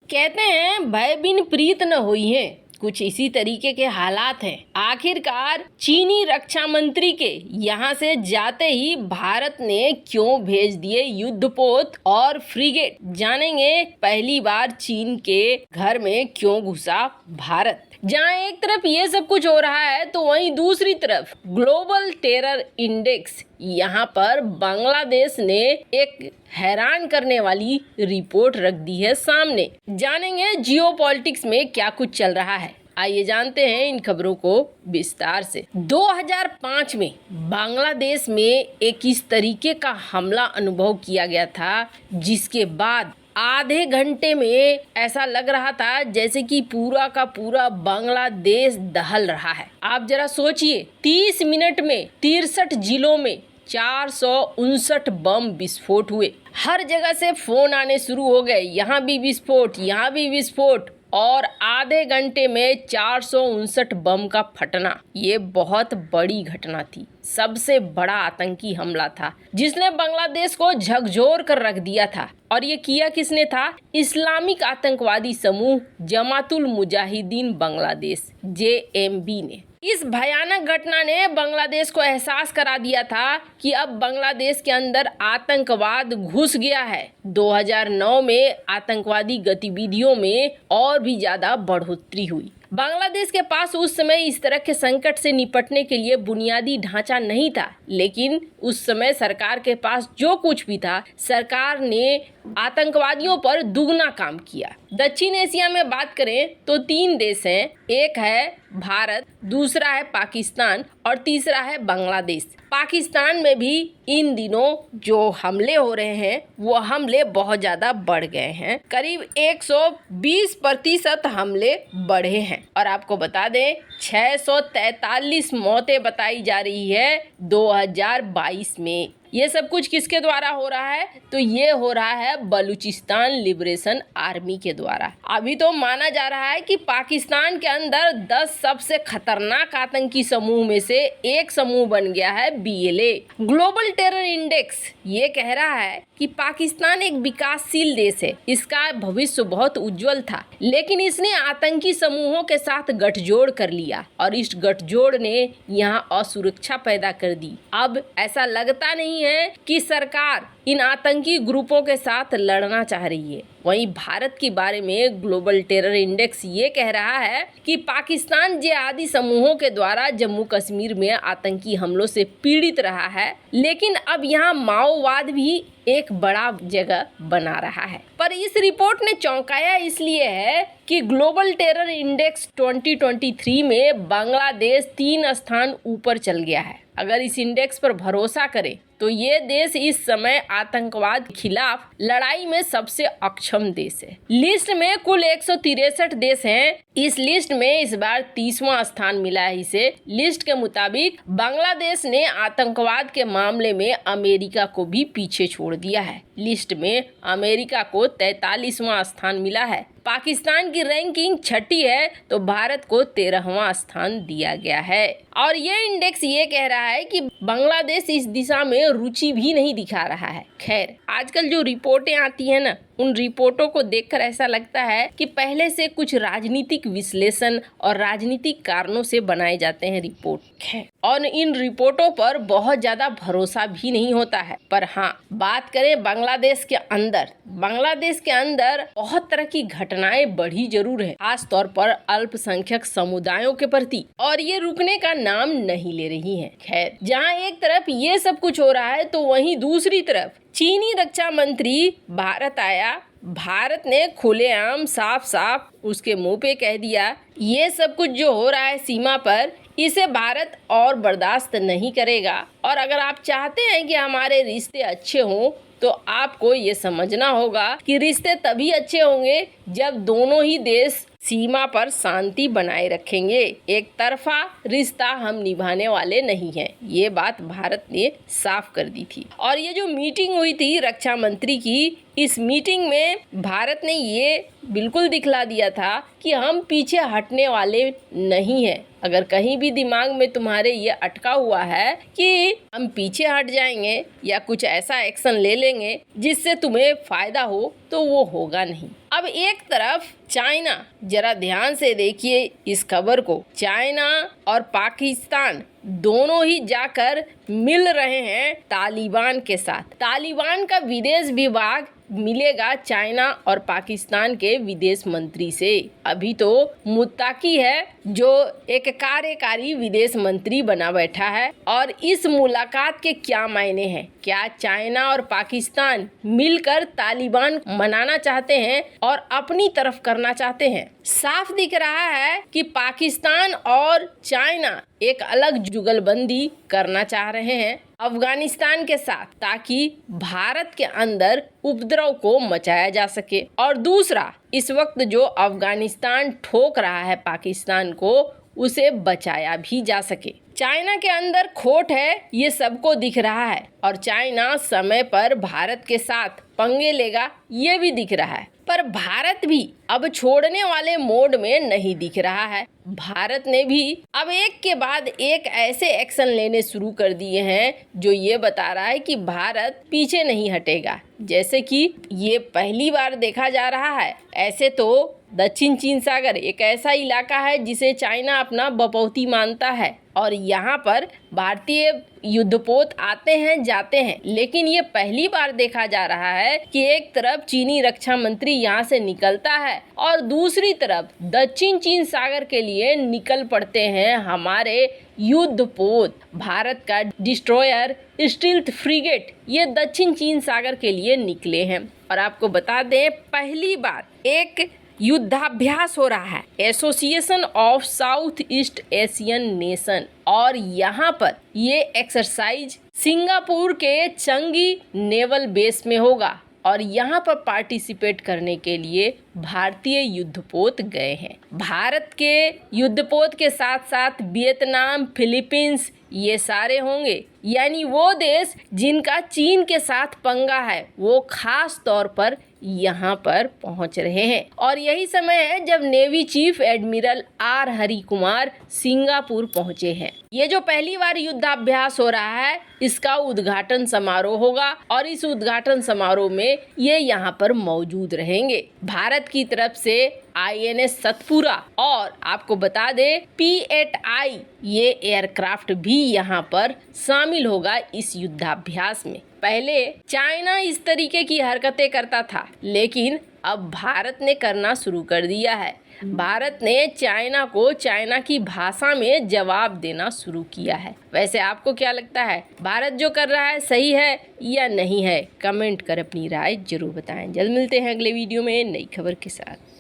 कहते हैं भय बिन प्रीत न होई है, कुछ इसी तरीके के हालात हैं। आखिरकार चीनी रक्षा मंत्री के यहाँ से जाते ही भारत ने क्यों भेज दिए युद्धपोत और फ्रिगेट, जानेंगे पहली बार चीन के घर में क्यों घुसा भारत। जहाँ एक तरफ ये सब कुछ हो रहा है तो वहीं दूसरी तरफ ग्लोबल टेरर इंडेक्स, यहाँ पर बांग्लादेश ने एक हैरान करने वाली रिपोर्ट रख दी है सामने। जानेंगे जियोपॉलिटिक्स में क्या कुछ चल रहा है, आइए जानते हैं इन खबरों को विस्तार से। 2005 में बांग्लादेश में एक इस तरीके का हमला अनुभव किया गया था जिसके बाद आधे घंटे में ऐसा लग रहा था जैसे कि पूरा का पूरा बांग्लादेश दहल रहा है। आप जरा सोचिए, 30 मिनट में 63 जिलों में 459 बम विस्फोट हुए। हर जगह से फोन आने शुरू हो गए, यहाँ भी विस्फोट, यहाँ भी विस्फोट, और आधे घंटे में 459 बम का फटना। ये बहुत बड़ी घटना थी, सबसे बड़ा आतंकी हमला था जिसने बांग्लादेश को झकझोर कर रख दिया था। और ये किया किसने था? इस्लामिक आतंकवादी समूह जमातुल मुजाहिदीन बांग्लादेश JMB ने। इस भयानक घटना ने बांग्लादेश को एहसास करा दिया था कि अब बांग्लादेश के अंदर आतंकवाद घुस गया है। 2009 में आतंकवादी गतिविधियों में और भी ज्यादा बढ़ोतरी हुई। बांग्लादेश के पास उस समय इस तरह के संकट से निपटने के लिए बुनियादी ढांचा नहीं था, लेकिन उस समय सरकार के पास जो कुछ भी था, सरकार ने आतंकवादियों पर दुगना काम किया। दक्षिण एशिया में बात करें तो 3 देश हैं, एक है भारत, दूसरा है पाकिस्तान और तीसरा है बांग्लादेश। पाकिस्तान में भी इन दिनों जो हमले हो रहे हैं वो हमले बहुत ज़्यादा बढ़ गए हैं, करीब 120% हमले बढ़े हैं। और आपको बता दें 643 मौतें बताई जा रही है 2022 में। ये सब कुछ किसके द्वारा हो रहा है? तो ये हो रहा है बलूचिस्तान लिबरेशन आर्मी के द्वारा। अभी तो माना जा रहा है कि पाकिस्तान के अंदर 10 सबसे खतरनाक आतंकी समूह में से एक समूह बन गया है BLA। ग्लोबल टेरर इंडेक्स ये कह रहा है कि पाकिस्तान एक विकासशील देश है, इसका भविष्य बहुत उज्जवल था, लेकिन इसने आतंकी समूहों के साथ गठजोड़ कर लिया और इस गठजोड़ ने यहाँ असुरक्षा पैदा कर दी। अब ऐसा लगता नहीं है कि सरकार इन आतंकी ग्रुपों के साथ लड़ना चाह रही है। वहीं भारत के बारे में ग्लोबल टेरर इंडेक्स ये कह रहा है कि पाकिस्तान जिहादी समूहों के द्वारा जम्मू कश्मीर में आतंकी हमलों से पीड़ित रहा है, लेकिन अब यहाँ माओवाद भी एक बड़ा जगह बना रहा है। पर इस रिपोर्ट ने चौंकाया इसलिए है कि ग्लोबल टेरर इंडेक्स 2023 में बांग्लादेश 3 स्थान ऊपर चल गया है। अगर इस इंडेक्स पर भरोसा करें तो ये देश इस समय आतंकवाद के खिलाफ लड़ाई में सबसे अक्षम देश है। लिस्ट में कुल 163 देश हैं। इस लिस्ट में इस बार 30वां स्थान मिला है इसे। लिस्ट के मुताबिक बांग्लादेश ने आतंकवाद के मामले में अमेरिका को भी पीछे छोड़ दिया है। लिस्ट में अमेरिका को 43वां स्थान मिला है। पाकिस्तान की रैंकिंग 6ठी है तो भारत को 13वां स्थान दिया गया है। और ये इंडेक्स ये कह रहा है कि बांग्लादेश इस दिशा में रुचि भी नहीं दिखा रहा है। खैर, आजकल जो रिपोर्टें आती हैं ना, उन रिपोर्टों को देखकर ऐसा लगता है कि पहले से कुछ राजनीतिक विश्लेषण और राजनीतिक कारणों से बनाए जाते हैं रिपोर्ट। खैर, और इन रिपोर्टों पर बहुत ज्यादा भरोसा भी नहीं होता है। पर हाँ, बात करें बांग्लादेश के अंदर बहुत तरह की घटनाएं बढ़ी जरूर है, खास तौर पर अल्पसंख्यक समुदायों के प्रति, और ये रुकने का नाम नहीं ले रही है। खैर, जहाँ एक तरफ ये सब कुछ हो रहा है तो वहीं दूसरी तरफ चीनी रक्षा मंत्री भारत आया। भारत ने खुलेआम साफ साफ उसके मुंह पे कह दिया, ये सब कुछ जो हो रहा है सीमा पर, इसे भारत और बर्दाश्त नहीं करेगा। और अगर आप चाहते हैं कि हमारे रिश्ते अच्छे हों तो आपको ये समझना होगा कि रिश्ते तभी अच्छे होंगे जब दोनों ही देश सीमा पर शांति बनाए रखेंगे। एक तरफा रिश्ता हम निभाने वाले नहीं हैं। ये बात भारत ने साफ कर दी थी। और ये जो मीटिंग हुई थी रक्षा मंत्री की, इस मीटिंग में भारत ने ये बिल्कुल दिखला दिया था कि हम पीछे हटने वाले नहीं हैं। अगर कहीं भी दिमाग में तुम्हारे ये अटका हुआ है कि हम पीछे हट जाएंगे या कुछ ऐसा एक्शन ले लेंगे जिससे तुम्हें फायदा हो, तो वो होगा नहीं। अब एक तरफ चाइना, जरा ध्यान से देखिए इस खबर को, चाइना और पाकिस्तान दोनों ही जाकर मिल रहे हैं तालिबान के साथ। तालिबान का विदेश विभाग मिलेगा चाइना और पाकिस्तान के विदेश मंत्री से। अभी तो मुत्ताकी है जो एक कार्यकारी विदेश मंत्री बना बैठा है, और इस मुलाकात के क्या मायने हैं? क्या चाइना और पाकिस्तान मिलकर तालिबान मनाना चाहते हैं और अपनी तरफ करना चाहते हैं? साफ दिख रहा है कि पाकिस्तान और चाइना एक अलग जुगलबंदी करना चाह रहे हैं अफगानिस्तान के साथ, ताकि भारत के अंदर उपद्रव को मचाया जा सके। और दूसरा, इस वक्त जो अफगानिस्तान ठोक रहा है पाकिस्तान को, उसे बचाया भी जा सके। चाइना के अंदर खोट है, ये सबको दिख रहा है, और चाइना समय पर भारत के साथ पंगे लेगा, ये भी दिख रहा है। पर भारत भी अब छोड़ने वाले मोड में नहीं दिख रहा है। भारत ने भी अब एक के बाद एक ऐसे एक्शन लेने शुरू कर दिए हैं जो ये बता रहा है कि भारत पीछे नहीं हटेगा। जैसे कि ये पहली बार देखा जा रहा है। ऐसे तो दक्षिण चीन सागर एक ऐसा इलाका है जिसे चाइना अपना बपौती मानता है, और यहाँ पर भारतीय युद्धपोत आते हैं जाते हैं, लेकिन ये पहली बार देखा जा रहा है कि एक तरफ चीनी रक्षा मंत्री यहाँ से निकलता है और दूसरी तरफ दक्षिण चीन सागर के लिए निकल पड़ते हैं हमारे युद्धपोत। भारत का डिस्ट्रॉयर स्टील्थ फ्रिगेट ये दक्षिण चीन सागर के लिए निकले हैं। और आपको बता दें, पहली बार एक युद्धाभ्यास हो रहा है association of south east Asian nation, और यहाँ पर ये एक्सरसाइज सिंगापुर के चंगी नेवल बेस में होगा, और यहाँ पर पार्टिसिपेट करने के लिए भारतीय युद्धपोत गए हैं। भारत के युद्धपोत के साथ साथ वियतनाम, फिलीपींस ये सारे होंगे, यानी वो देश जिनका चीन के साथ पंगा है वो खास तौर पर यहाँ पर पहुँच रहे हैं। और यही समय है जब navy chief admiral R Hari Kumar Singapore पहुँचे हैं। ये जो पहली बार युद्धाभ्यास हो रहा है, इसका उद्घाटन समारोह होगा, और इस उद्घाटन समारोह में ये यहाँ पर मौजूद रहेंगे। भारत की तरफ से INS सतपुरा, और आपको बता दे P-8I ये एयरक्राफ्ट भी यहाँ पर शामिल होगा इस युद्धाभ्यास में। पहले चाइना इस तरीके की हरकतें करता था, लेकिन अब भारत ने करना शुरू कर दिया है। भारत ने चाइना को चाइना की भाषा में जवाब देना शुरू किया है। वैसे आपको क्या लगता है, भारत जो कर रहा है सही है या नहीं है? कमेंट कर अपनी राय जरूर बताएं। जल्द मिलते हैं अगले वीडियो में नई खबर के साथ।